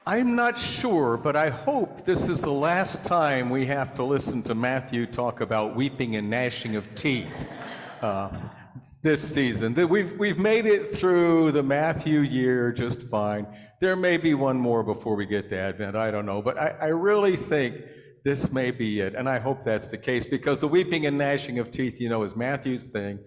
I'm not sure, but I hope this is the last time we have to listen to Matthew talk about weeping and gnashing of teeth this season. We've made it through the Matthew year just fine. There may be one more before we get to Advent, I don't know, but I really think this may be it, and I hope that's the case, because the weeping and gnashing of teeth, is Matthew's thing.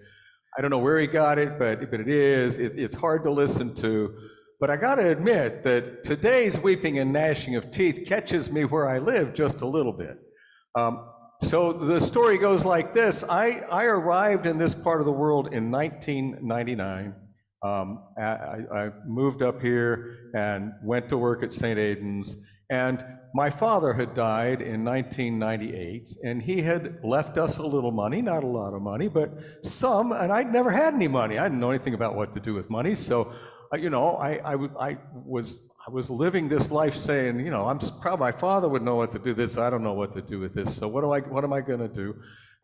I don't know where he got it, but it is. It's hard to listen to. But I got to admit that today's weeping and gnashing of teeth catches me where I live just a little bit. So the story goes like this. I arrived in this part of the world in 1999. I moved up here and went to work at St. Aidan's. And my father had died in 1998, and he had left us a little money, not a lot of money, but some, and I'd never had any money. I didn't know anything about what to do with money, so I was living this life saying, I'm proud my father would know what to do this. I don't know what to do with this. So what am I going to do?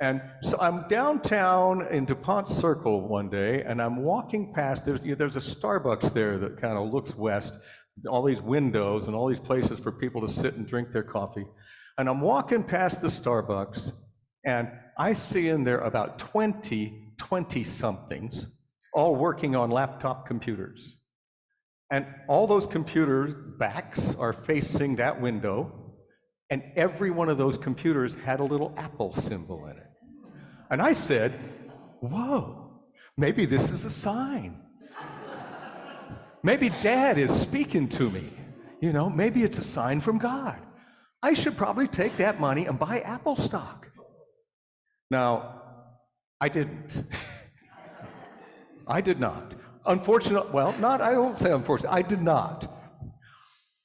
And so I'm downtown in DuPont Circle one day, and I'm walking past. There's a Starbucks there that kind of looks west. All these windows and all these places for people to sit and drink their coffee. And I'm walking past the Starbucks, and I see in there about 20-somethings, all working on laptop computers. And all those computers' backs are facing that window, and every one of those computers had a little Apple symbol in it. And I said, whoa, maybe this is a sign. Maybe Dad is speaking to me. Maybe it's a sign from God. I should probably take that money and buy Apple stock. Now, I didn't. I did not. Unfortunately, I won't say unfortunately, I did not.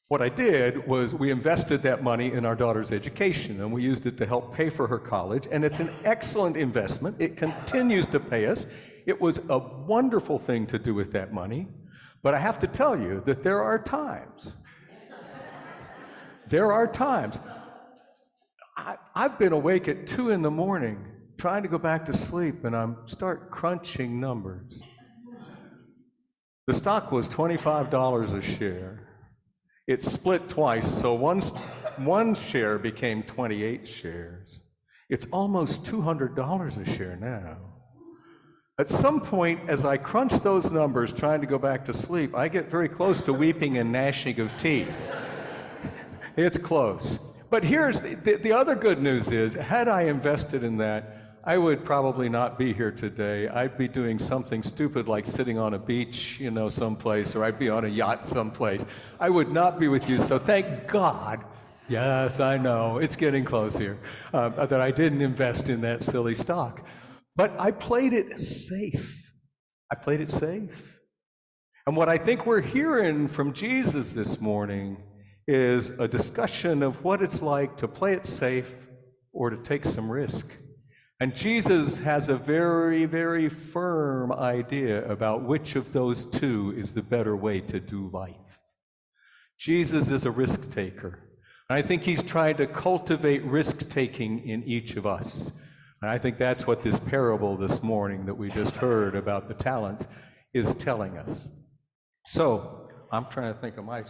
What I did was we invested that money in our daughter's education, and we used it to help pay for her college, and it's an excellent investment. It continues to pay us. It was a wonderful thing to do with that money. But I have to tell you that there are times. I've been awake at 2 a.m. trying to go back to sleep, and I start crunching numbers. The stock was $25 a share. It split twice, so one share became 28 shares. It's almost $200 a share now. At some point, as I crunch those numbers trying to go back to sleep, I get very close to weeping and gnashing of teeth. It's close. But here's the other good news is, had I invested in that, I would probably not be here today. I'd be doing something stupid like sitting on a beach, someplace, or I'd be on a yacht someplace. I would not be with you, so thank God, yes, I know, it's getting close here, that I didn't invest in that silly stock. But I played it safe. And what I think we're hearing from Jesus this morning is a discussion of what it's like to play it safe or to take some risk. And Jesus has a very, very firm idea about which of those two is the better way to do life. Jesus is a risk taker. And I think he's trying to cultivate risk-taking in each of us. And I think that's what this parable this morning that we just heard about the talents is telling us. So I'm trying to think, am I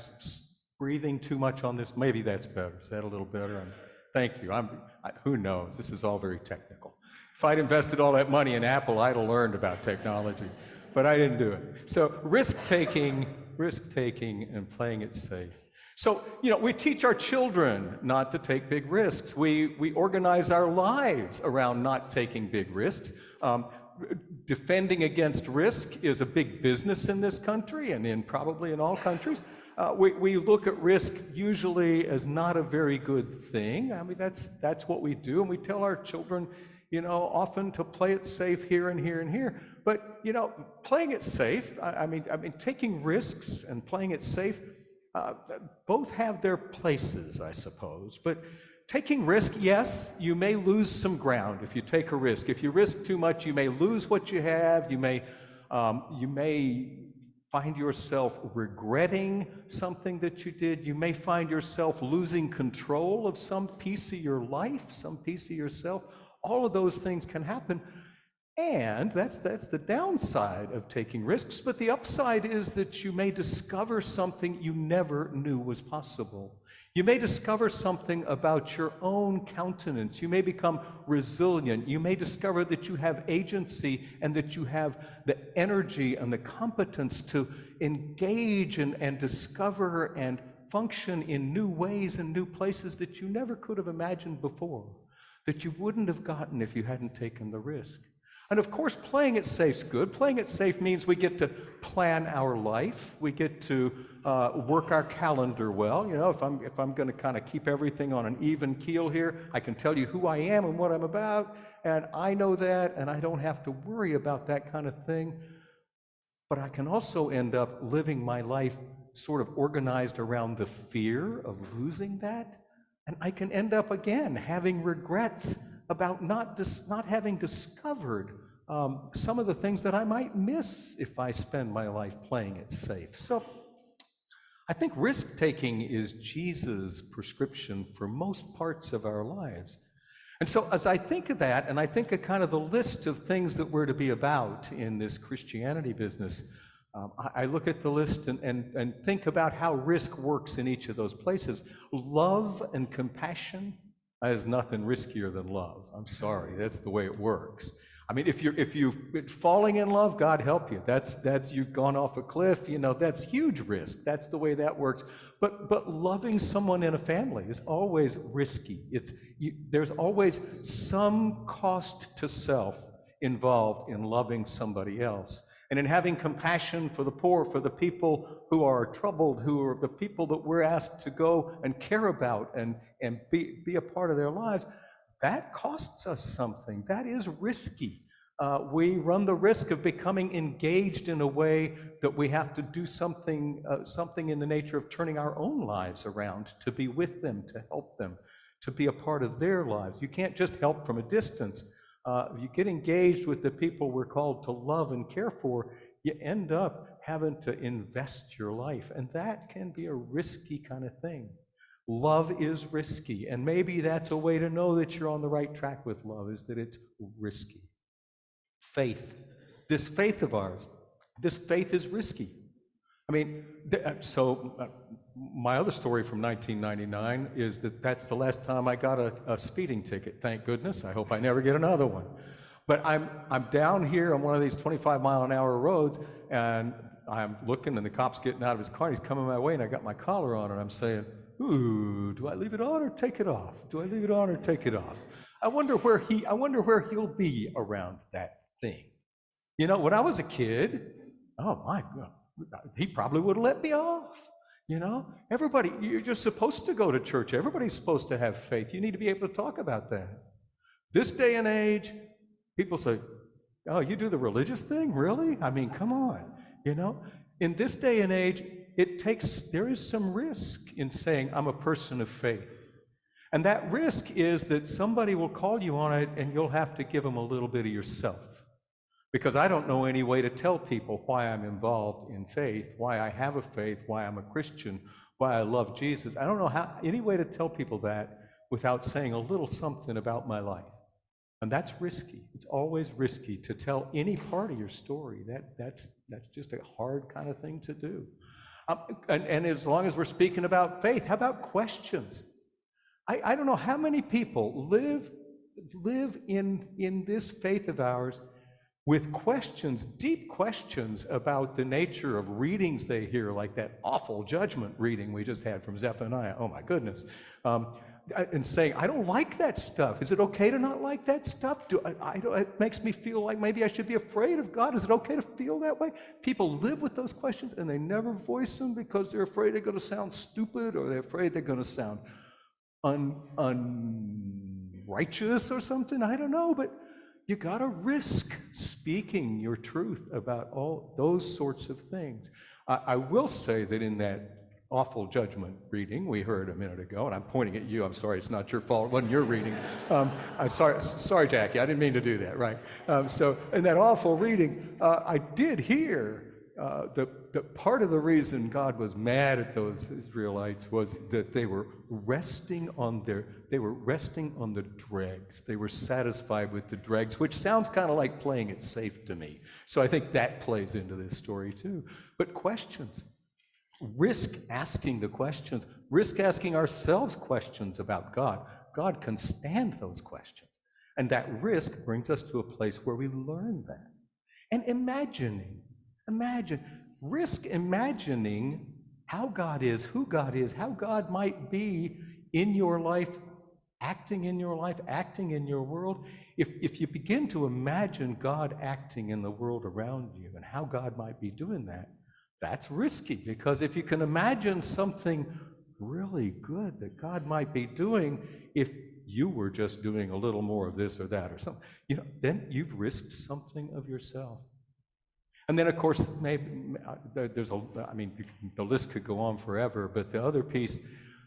breathing too much on this? Maybe that's better. Is that a little better? Thank you. Who knows? This is all very technical. If I'd invested all that money in Apple, I'd have learned about technology. But I didn't do it. So risk-taking and playing it safe. So, we teach our children not to take big risks. We organize our lives around not taking big risks. Defending against risk is a big business in this country and probably in all countries. We look at risk usually as not a very good thing. I mean, that's what we do, and we tell our children, often to play it safe here and here and here. But, playing it safe, I mean, taking risks and playing it safe, both have their places, I suppose. But taking risk, yes, you may lose some ground if you take a risk. If you risk too much, you may lose what you have. You may find yourself regretting something that you did. You may find yourself losing control of some piece of your life, some piece of yourself. All of those things can happen. And that's the downside of taking risks, but the upside is that you may discover something you never knew was possible. You may discover something about your own countenance. You may become resilient. You may discover that you have agency and that you have the energy and the competence to engage and discover and function in new ways and new places that you never could have imagined before, that you wouldn't have gotten if you hadn't taken the risk. And of course, playing it safe's good. Playing it safe means we get to plan our life. We get to work our calendar well. You know, if I'm going to kind of keep everything on an even keel here, I can tell you who I am and what I'm about, and I know that, and I don't have to worry about that kind of thing. But I can also end up living my life sort of organized around the fear of losing that, and I can end up again having regrets about not having discovered some of the things that I might miss if I spend my life playing it safe. So I think risk-taking is Jesus' prescription for most parts of our lives. And so as I think of that, and I think of kind of the list of things that we're to be about in this Christianity business, I look at the list and think about how risk works in each of those places. Love and compassion is nothing riskier than love. I'm sorry, that's the way it works. I mean, if you're falling in love, God help you. That's you've gone off a cliff. You know, that's huge risk. That's the way that works. But loving someone in a family is always risky. There's always some cost to self involved in loving somebody else. And in having compassion for the poor, for the people who are troubled, who are the people that we're asked to go and care about and be a part of their lives, that costs us something. That is risky. We run the risk of becoming engaged in a way that we have to do something in the nature of turning our own lives around, to be with them, to help them, to be a part of their lives. You can't just help from a distance. You get engaged with the people we're called to love and care for, you end up having to invest your life, and that can be a risky kind of thing. Love is risky, and maybe that's a way to know that you're on the right track with love, is that it's risky. Faith. This faith of ours, this faith is risky. I mean, my other story from 1999 is that's the last time I got a speeding ticket. Thank goodness. I hope I never get another one. But I'm down here on one of these 25-mile-an-hour roads, and I'm looking, and the cop's getting out of his car. And he's coming my way, and I got my collar on, and I'm saying, "Ooh, do I leave it on or take it off? Do I leave it on or take it off?" I wonder where he'll be around that thing. You know, when I was a kid, oh my God, he probably would have let me off. You know, everybody, you're just supposed to go to church. Everybody's supposed to have faith. You need to be able to talk about that. This day and age, people say, "Oh, you do the religious thing? Really? I mean, come on." You know, in this day and age, there is some risk in saying, "I'm a person of faith." And that risk is that somebody will call you on it, and you'll have to give them a little bit of yourself. Because I don't know any way to tell people why I'm involved in faith, why I have a faith, why I'm a Christian, why I love Jesus. I don't know any way to tell people that without saying a little something about my life. And that's risky. It's always risky to tell any part of your story. That's just a hard kind of thing to do. And as long as we're speaking about faith, how about questions? I don't know how many people live in this faith of ours with questions, deep questions about the nature of readings they hear, like that awful judgment reading we just had from Zephaniah. Oh my goodness. And saying, "I don't like that stuff. Is it okay to not like that stuff? It makes me feel like maybe I should be afraid of God. Is it okay to feel that way?" People live with those questions, and they never voice them because they're afraid they're going to sound stupid, or they're afraid they're going to sound unrighteous or something. I don't know, but you got to risk speaking your truth about all those sorts of things. I will say that in that awful judgment reading we heard a minute ago, and I'm pointing at you, I'm sorry, it's not your fault, it wasn't your reading. I'm sorry, Jackie, I didn't mean to do that, right? So in that awful reading, I did hear the part of the reason God was mad at those Israelites was that they were resting on the dregs. They were satisfied with the dregs, which sounds kind of like playing it safe to me. So I think that plays into this story too. But questions. Risk asking the questions. Risk asking ourselves questions about God. God can stand those questions. And that risk brings us to a place where we learn that. And risk imagining how God is, who God is, how God might be in your life, acting in your life, acting in your world. If you begin to imagine God acting in the world around you and how God might be doing that, that's risky, because if you can imagine something really good that God might be doing, if you were just doing a little more of this or that or something, then you've risked something of yourself. And then, of course, maybe the list could go on forever, but the other piece,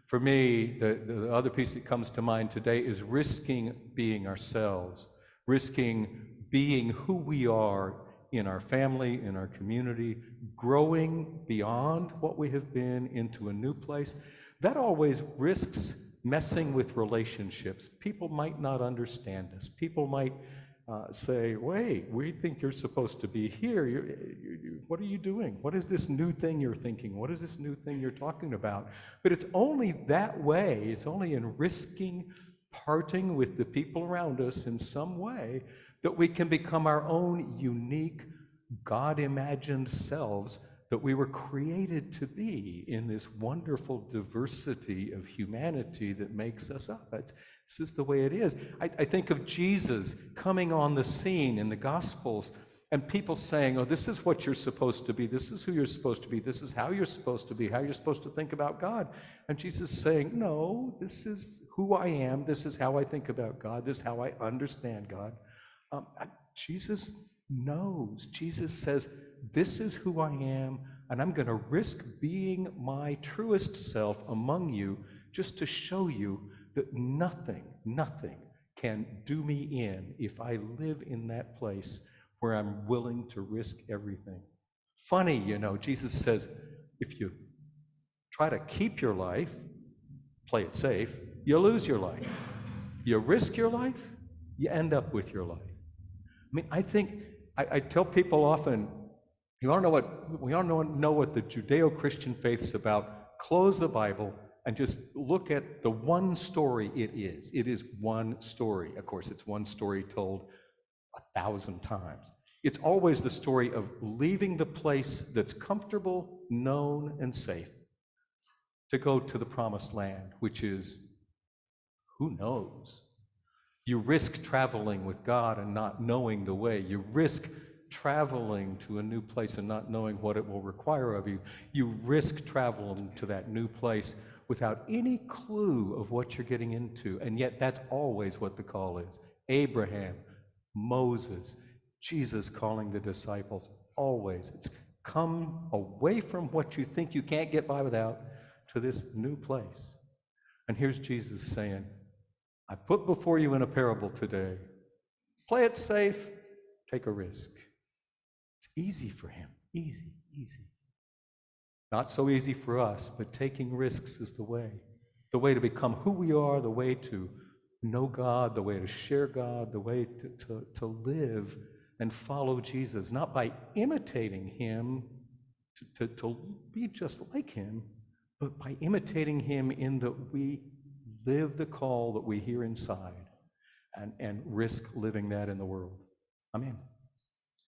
for me, the other piece that comes to mind today is risking being ourselves, risking being who we are in our family, in our community, growing beyond what we have been into a new place. That always risks messing with relationships. People might not understand us. People might say, wait, we think you're supposed to be here. What are you doing? What is this new thing you're thinking? What is this new thing you're talking about? But it's only that way, it's only in risking parting with the people around us in some way that we can become our own unique, God-imagined selves that we were created to be in this wonderful diversity of humanity that makes us up. This is the way it is. I think of Jesus coming on the scene in the Gospels and people saying, oh, this is what you're supposed to be. This is who you're supposed to be. This is how you're supposed to be, how you're supposed to think about God. And Jesus saying, no, this is who I am. This is how I think about God. This is how I understand God. Jesus knows. Jesus says, this is who I am, and I'm going to risk being my truest self among you just to show you that nothing can do me in if I live in that place where I'm willing to risk everything. Funny, Jesus says, if you try to keep your life, play it safe, you lose your life. You risk your life, you end up with your life. I think, I tell people often, you want to know what the Judeo-Christian faith's about, close the Bible and just look at the one story it is. It is one story. Of course, it's one story told 1,000 times. It's always the story of leaving the place that's comfortable, known, and safe to go to the promised land, which is, who knows? You risk traveling with God and not knowing the way. You risk traveling to a new place and not knowing what it will require of you. You risk traveling to that new place without any clue of what you're getting into. And yet that's always what the call is. Abraham, Moses, Jesus calling the disciples, always. It's come away from what you think you can't get by without to this new place. And here's Jesus saying, I put before you in a parable today. Play it safe, take a risk. It's easy for him, easy. Not so easy for us, but taking risks is the way to become who we are, the way to know God, the way to share God, the way to live and follow Jesus, not by imitating him, to be just like him, but by imitating him in that we live the call that we hear inside and risk living that in the world. Amen.